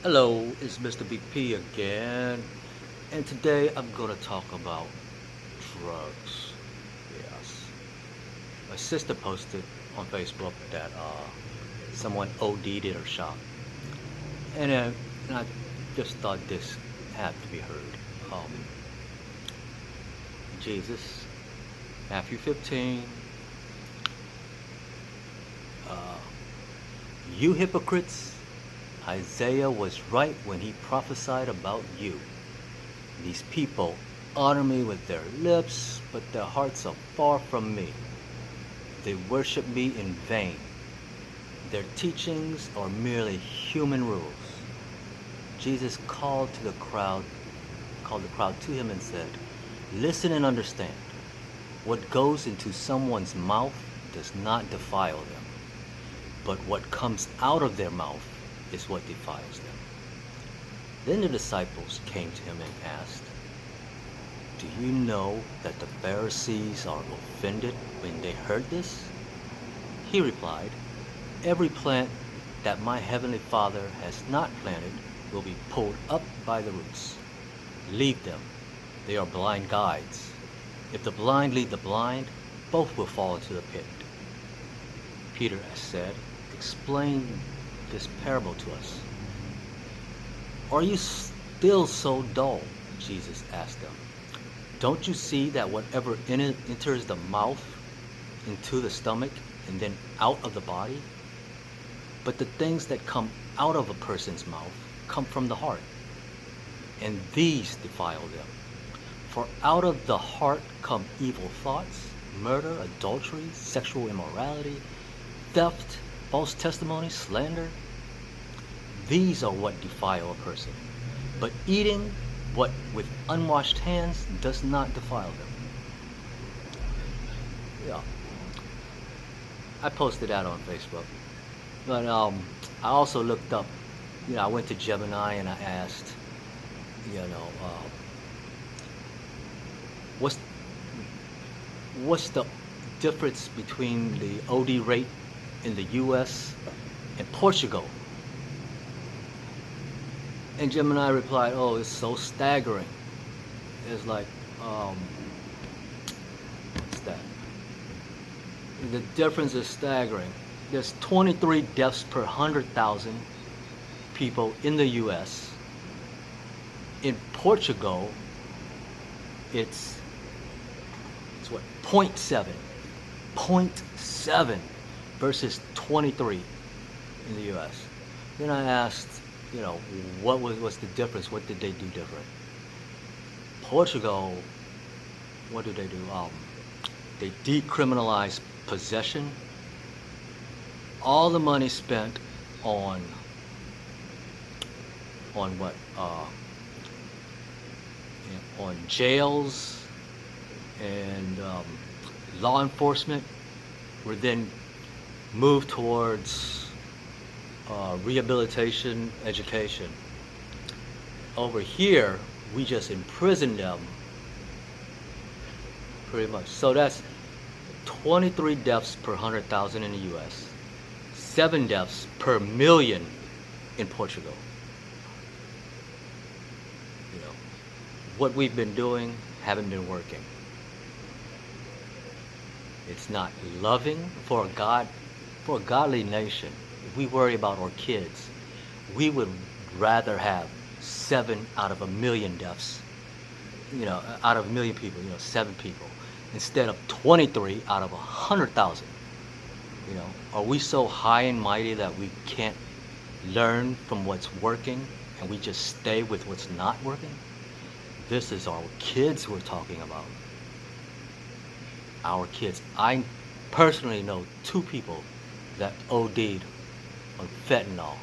Hello, it's Mr. BP again, and today I'm gonna talk about drugs. Yes, my sister posted on Facebook that someone OD'd at her shop, and I just thought this had to be heard. Um, Jesus, Matthew 15, uh, you hypocrites, Isaiah was right when he prophesied about you. These people honor me with their lips, but their hearts are far from me. They worship me in vain. Their teachings are merely human rules. Jesus called the crowd to him and said, listen and understand. What goes into someone's mouth does not defile them, but what comes out of their mouth is what defiles them. Then the disciples came to him and asked, do you know that the Pharisees are offended when they heard this? He replied, every plant that my heavenly Father has not planted will be pulled up by the roots. Leave them. They are blind guides. If the blind lead the blind, both will fall into the pit. Peter said, explain this parable to us. Are you still so dull? Jesus asked them. Don't you see that whatever enters the mouth into the stomach and then out of the body? But the things that come out of a person's mouth come from the heart, and these defile them. For out of the heart come evil thoughts, murder, adultery, sexual immorality, theft, false testimony, slander. These are what defile a person. But eating what with unwashed hands does not defile them. Yeah, I posted that on Facebook. But I also looked up, I went to Gemini and I asked, what's the difference between the OD rate in the U.S. and Portugal? And Gemini replied, oh, it's so staggering. It's like, what's that? The difference is staggering. There's 23 deaths per 100,000 people in the U.S. In Portugal, it's what, 0.7. 0.7 versus 23 in the U.S. Then I asked, what's the difference? What did they do different? Portugal, what did they do? They decriminalized possession. All the money spent on what? On jails and law enforcement were then moved towards rehabilitation, education. Over here, we just imprison them, pretty much. So that's 23 deaths per 100,000 in the U.S., 7 deaths per million in Portugal. What we've been doing haven't been working. It's not loving for a godly nation. If we worry about our kids, we would rather have 7 out of a million deaths, out of a million people, 7 people, instead of 23 out of 100,000. Are we so high and mighty that we can't learn from what's working and we just stay with what's not working? This is our kids we're talking about. Our kids. I personally know 2 people that OD'd on fentanyl.